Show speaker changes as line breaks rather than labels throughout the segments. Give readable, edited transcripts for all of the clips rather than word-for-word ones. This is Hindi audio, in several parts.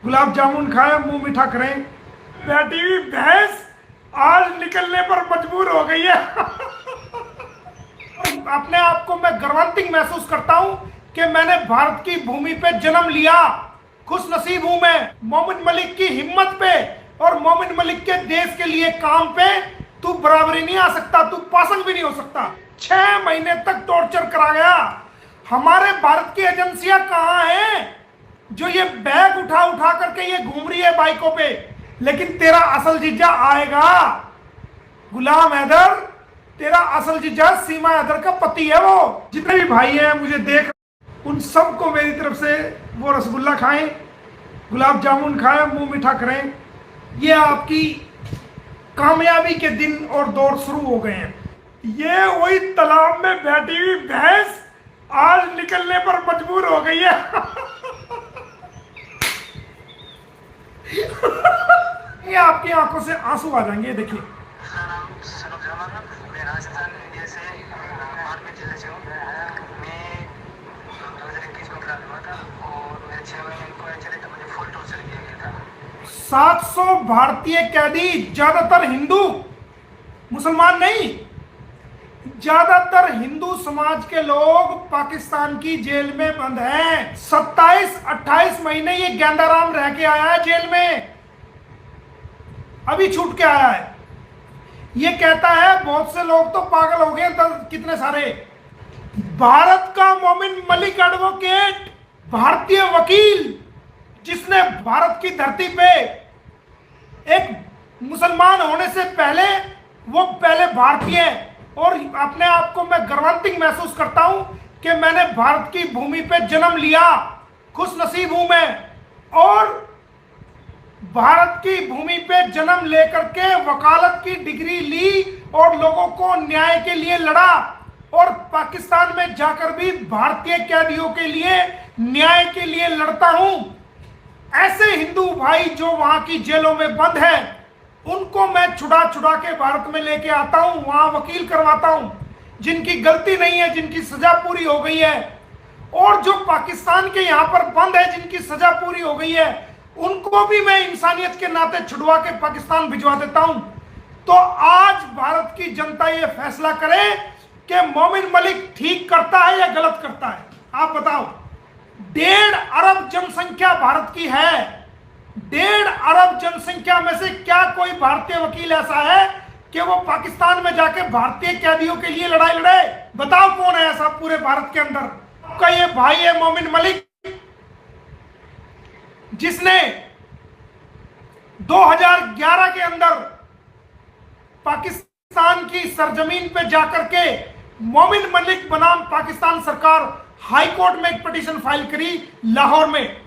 गुलाब जामुन खाए मुंह मीठा करें। बैठी हुई भैंस आज निकलने पर मजबूर हो गई है। अपने आप को मैं गर्वान्वित महसूस करता हूं कि मैंने भारत की भूमि पे जन्म लिया। खुश नसीब हूं मैं मोमिन मलिक की हिम्मत पे और मोमिन मलिक के देश के लिए काम पे। तू बराबरी नहीं आ सकता, तू पासंग भी नहीं हो सकता। 6 महीने तक टॉर्चर करा गया। हमारे भारत की एजेंसियां कहां हैं जो ये बैग उठा उठा करके ये घूम रही है बाइकों पे। लेकिन तेरा असल जीजा आएगा गुलाम हैदर, तेरा असल जीजा सीमा हैदर का पति है। वो जितने भी भाई हैं मुझे देख, उन सबको मेरी तरफ से वो रसगुल्ला खाएं, गुलाब जामुन खाएं, मुंह मीठा करें। ये आपकी कामयाबी के दिन और दौर शुरू हो गए हैं। ये वही तालाब में बैठी हुई भैंस आज निकलने पर मजबूर हो गई है। ये आपकी आंखों से आंसू आ जाएंगे। देखिए सात 700 भारतीय कैदी, ज्यादातर हिंदू, मुसलमान नहीं, ज्यादातर हिंदू समाज के लोग पाकिस्तान की जेल में बंद हैं। 27-28 महीने ये गेंदाराम रह के आया है जेल में, अभी छूट के आया है। ये कहता है बहुत से लोग तो पागल हो गए, कितने सारे। भारत का मोमिन मलिक एडवोकेट, भारतीय वकील, जिसने भारत की धरती पे एक मुसलमान होने से पहले वो पहले भारतीय, और अपने आप को मैं गर्वान्वित महसूस करता हूं कि मैंने भारत की भूमि पे जन्म लिया। खुश नसीब हूं मैं, और भारत की भूमि पे जन्म लेकर के वकालत की डिग्री ली और लोगों को न्याय के लिए लड़ा, और पाकिस्तान में जाकर भी भारतीय कैदियों के लिए न्याय के लिए लड़ता हूं। ऐसे हिंदू भाई जो वहां की जेलों में बंद हैं, उनको मैं छुड़ा छुड़ा के भारत में लेके आता हूं, वहां वकील करवाता हूं, जिनकी गलती नहीं है, जिनकी सजा पूरी हो गई है। और जो पाकिस्तान के यहां पर बंद है, जिनकी सजा पूरी हो गई है, उनको भी मैं इंसानियत के नाते छुड़वा के पाकिस्तान भिजवा देता हूं। तो आज भारत की जनता यह फैसला करे कि मोमिन मलिक ठीक करता है या गलत करता है। आप बताओ। 1.5 अरब जनसंख्या भारत की है। 1.5 अरब जनसंख्या में से क्या कोई भारतीय वकील ऐसा है कि वो पाकिस्तान में जाके भारतीय कैदियों के लिए लड़ाई लड़े? बताओ कौन है ऐसा पूरे भारत के अंदर? आपका ये भाई है मोमिन मलिक, जिसने 2011 के अंदर पाकिस्तान की सरजमीन पे जाकर के मोमिन मलिक बनाम पाकिस्तान सरकार हाई कोर्ट में एक पिटीशन फाइल करी लाहौर में,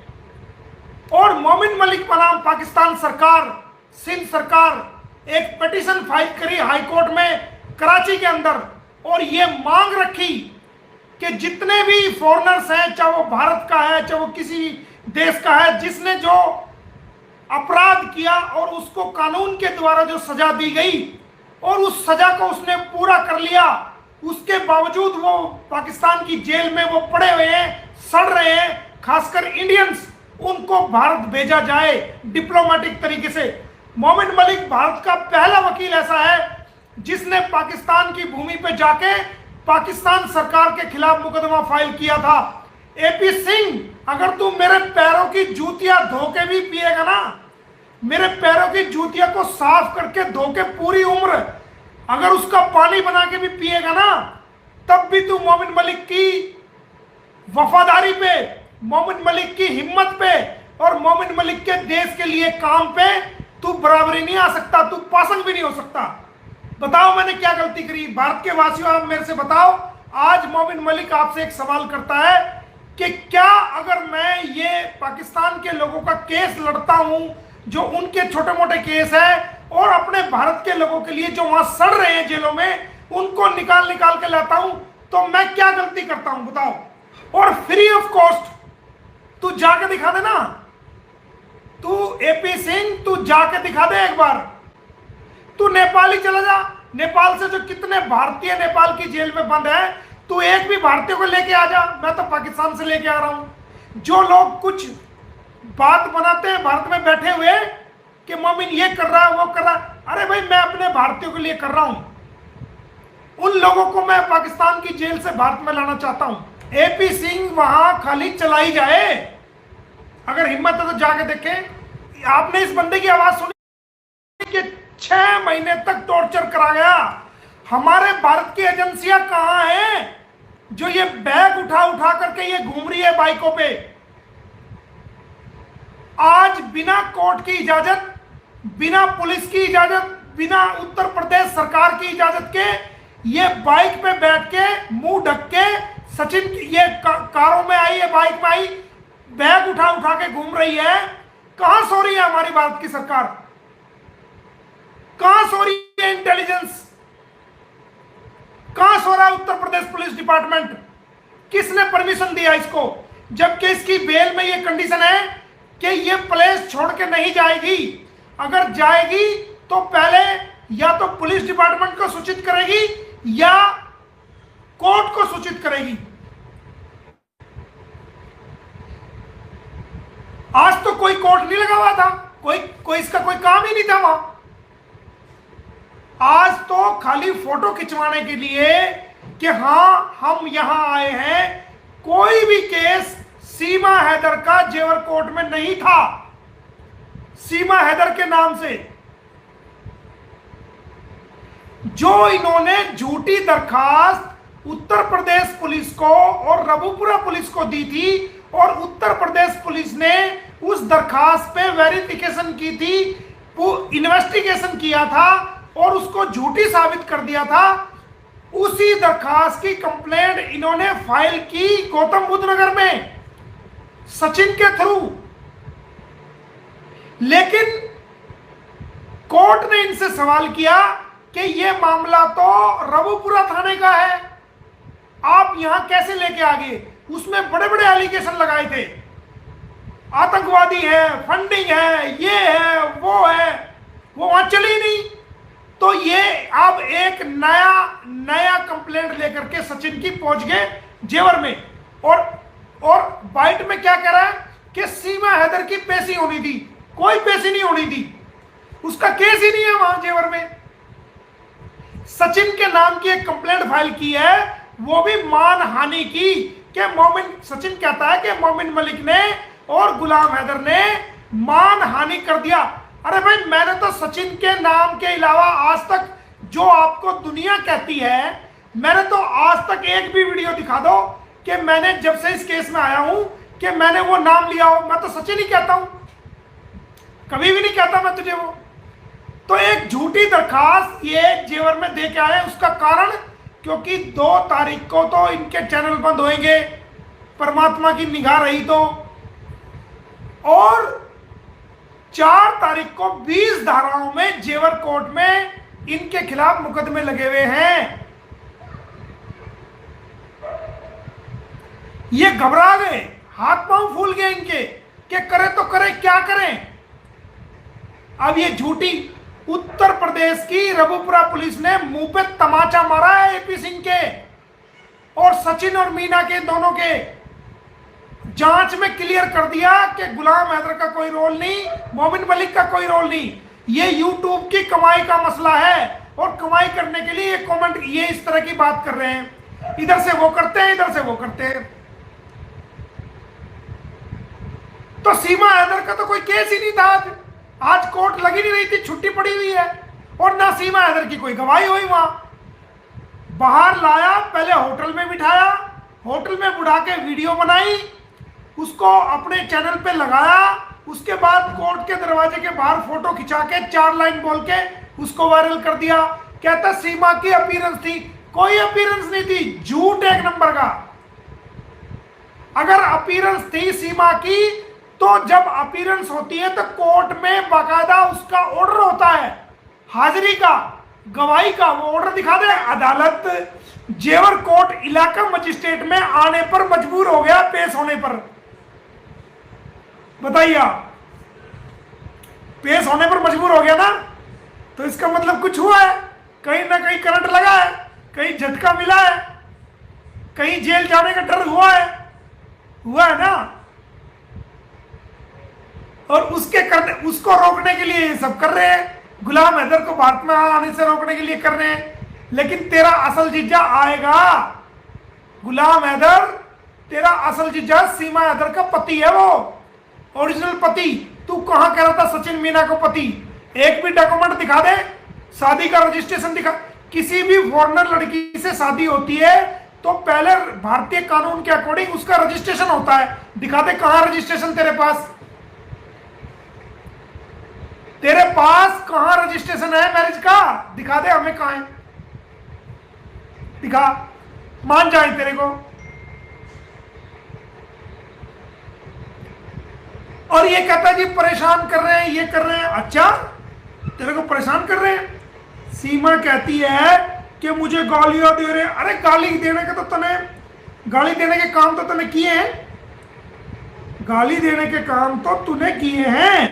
और मोमिन मलिक बनाम पाकिस्तान सरकार, सिंध सरकार एक पिटीशन फाइल करी हाई कोर्ट में कराची के अंदर, और ये मांग रखी कि जितने भी फॉरेनर्स हैं, चाहे वो भारत का है चाहे वो किसी देश का है, जिसने जो अपराध किया और उसको कानून के द्वारा जो सजा दी गई और उस सजा को उसने पूरा कर लिया, उसके बावजूद वो पाकिस्तान की जेल में वो पड़े हुए हैं, सड़ रहे हैं, खासकर इंडियंस, उनको भारत भेजा जाए डिप्लोमेटिक तरीके से। मोमिन मलिक भारत का पहला वकील ऐसा है जिसने पाकिस्तान की भूमि पे जाके पाकिस्तान सरकार के खिलाफ मुकदमा फाइल किया था। एपी सिंह, अगर तू मेरे पैरों की जूतियां धो के भी पिएगा ना, मेरे पैरों की जूतियां को साफ करके धो के पूरी उम्र अगर उसका पानी बना के भी पिएगा ना, तब भी तू मोमिन मलिक की वफादारी पे, मोमिन मलिक की हिम्मत पे और मोमिन मलिक के देश के लिए काम पे तू बराबरी नहीं आ सकता, तू पासंग भी नहीं हो सकता। बताओ मैंने क्या गलती करी? भारत के वासियों, आप मेरे से बताओ। आज मोमिन मलिक आपसे एक सवाल करता है कि क्या अगर मैं ये पाकिस्तान के लोगों का केस लड़ता हूं, जो उनके छोटे मोटे केस है, और अपने भारत के लोगों के लिए जो वहां सड़ रहे हैं जेलों में, उनको निकाल निकाल के लाता हूं, तो मैं क्या गलती करता हूं? बताओ। और फ्री ऑफ कॉस्ट तू जाके दिखा दे ना, तू एपी सिंह, तू जाके दिखा दे एक बार। तू नेपाल ही चला जा, नेपाल से जो कितने भारतीय नेपाल की जेल में बंद है, तू एक भी भारतीय को लेके आ जा। मैं तो पाकिस्तान से लेके आ रहा हूं। जो लोग कुछ बात बनाते हैं भारत में बैठे हुए कि मोमिन ये कर रहा है, वो कर रहा है। अरे भाई, मैं अपने भारतीयों के लिए कर रहा हूं। उन लोगों को मैं पाकिस्तान की जेल से भारत में लाना चाहता हूं। एपी सिंह वहां खाली चलाई जाए, अगर हिम्मत है तो जाके देखें। आपने इस बंदे की आवाज सुनी कि 6 महीने तक टॉर्चर करा गया। हमारे भारत की एजेंसियां कहां हैं जो ये बैग उठा उठा करके ये घूम रही है बाइकों पे? आज बिना कोर्ट की इजाजत, बिना पुलिस की इजाजत, बिना उत्तर प्रदेश सरकार की इजाजत के ये बाइक पे बैठ के मुंह ढक के सचिन ये कारों में आई है, बाइक में आई, बैग उठा उठा के घूम रही है। कहां सो रही है हमारी भारत की सरकार? कहां सो रही है इंटेलिजेंस? कहां सो रहा है उत्तर प्रदेश पुलिस डिपार्टमेंट? किसने परमिशन दिया इसको? जबकि इसकी बेल में यह कंडीशन है कि ये प्लेस छोड़ के नहीं जाएगी। अगर जाएगी तो पहले या तो पुलिस डिपार्टमेंट को सूचित करेगी या कोर्ट को सूचित करेगी। आज तो कोई कोर्ट नहीं लगा हुआ था, कोई इसका कोई काम ही नहीं था वहां। आज तो खाली फोटो खिंचवाने के लिए कि हां हम यहां आए हैं। कोई भी केस सीमा हैदर का जेवर कोर्ट में नहीं था। सीमा हैदर के नाम से जो इन्होंने झूठी दरखास्त उत्तर प्रदेश पुलिस को और रबुपुरा पुलिस को दी थी और उत्तर प्रदेश पुलिस ने उस दरखास्त पे वेरिफिकेशन की थी, इन्वेस्टिगेशन किया था और उसको झूठी साबित कर दिया था। उसी दरखास्त की कंप्लेंट इन्होंने फाइल की गौतम बुद्ध नगर में सचिन के थ्रू। लेकिन कोर्ट ने इनसे सवाल किया कि यह मामला तो रबुपुरा थाने का है, आप यहां कैसे लेके आ गए? उसमें बड़े बड़े एलिगेशन लगाए थे, आतंकवादी है, फंडिंग है, ये है, वो है। वो वहां चली नहीं। तो ये अब एक नया कंप्लेंट लेकर के सचिन की पहुंच गए जेवर में। और बाइट में क्या कह रहा है कि सीमा हैदर की पेशी होनी थी। कोई पेशी नहीं होनी थी, उसका केस ही नहीं है वहां जेवर में। सचिन के नाम की एक कंप्लेंट फाइल की है, वो भी मानहानि की। कि सचिन कहता है कि मोमिन मलिक ने और गुलाम हैदर ने मानहानि कर दिया। अरे भाई, मैंने तो सचिन के नाम के अलावा आज तक जो आपको दुनिया कहती है, मैंने तो आज तक एक भी वीडियो दिखा दो कि मैंने जब से इस केस में आया हूं कि मैंने वो नाम लिया हो। मैं तो सचिन ही कहता हूं, कभी भी नहीं कहता मैं तुझे वो। तो एक झूठी दरखास्त ये जेवर में दे के आए। उसका कारण क्योंकि 2 तारीख को तो इनके चैनल बंद होंगे, परमात्मा की निगाह रही तो, और 4 तारीख को 20 धाराओं में जेवर कोर्ट में इनके खिलाफ मुकदमे लगे हुए हैं। ये घबरा गए, हाथ पांव फूल गए इनके कि करे तो करे, क्या करें। अब ये झूठी उत्तर प्रदेश की रबुपुरा पुलिस ने मुंह पे तमाचा मारा है एपी सिंह के और सचिन और मीना के, दोनों के। जांच में क्लियर कर दिया कि गुलाम हैदर का कोई रोल नहीं, मोमिन मलिक का कोई रोल नहीं। ये यूट्यूब की कमाई का मसला है और कमाई करने के लिए ये इस तरह की बात कर रहे हैं। इधर से वो करते हैं, इधर से वो करते हैं। तो सीमा हैदर का तो कोई केस ही नहीं था। आज कोर्ट लगी नहीं रही थी, छुट्टी पड़ी हुई है। और ना सीमा हैदर की कोई गवाही हुई वहां। बाहर लाया, पहले होटल में बिठाया, होटल में बुढ़ा के वीडियो बनाई, उसको अपने चैनल पे लगाया। उसके बाद कोर्ट के दरवाजे के बाहर फोटो खिंचा के 4 लाइन बोल के उसको वायरल कर दिया। कहता सीमा की अपीयरेंस थी। कोई अपीयरेंस नहीं थी, झूठ एक नंबर का। अगर अपीयरेंस थी सीमा की तो जब अपीयरेंस होती है तो कोर्ट में बाकायदा उसका ऑर्डर होता है, हाजिरी का, गवाही का। वो ऑर्डर दिखा दे। अदालत जेवर कोर्ट इलाका मजिस्ट्रेट में आने पर मजबूर हो गया, पेश होने पर। बताइए आप, पेश होने पर मजबूर हो गया ना, तो इसका मतलब कुछ हुआ है, कहीं ना कहीं करंट लगा है, कहीं झटका मिला है, कहीं जेल जाने का डर हुआ है ना। और उसको रोकने के लिए ये सब कर रहे हैं, गुलाम हैदर को भारत में आने से रोकने के लिए कर रहे हैं। लेकिन तेरा असल जीजा आएगा, गुलाम हैदर तेरा असल जीजा सीमा हैदर का पति है, वो ओरिजिनल पति। तू कहां कह रहा था सचिन मीना को पति? एक भी डॉक्यूमेंट दिखा दे, शादी का रजिस्ट्रेशन दिखा। किसी भी फॉरेनर लड़की से शादी होती है तो पहले भारतीय कानून के अकॉर्डिंग उसका रजिस्ट्रेशन होता है। दिखा दे कहां रजिस्ट्रेशन तेरे पास, तेरे पास कहां रजिस्ट्रेशन है मैरिज का? दिखा दे हमें कहां है, दिखा, मान जाए तेरे को। और ये कहता है जी परेशान कर रहे हैं, ये कर रहे हैं। अच्छा, तेरे को परेशान कर रहे हैं? सीमा कहती है कि मुझे गालियां दे रहे हैं। अरे गाली देने के तो तूने, गाली देने के काम तो तूने किए हैं, गाली देने के काम तो तूने किए हैं।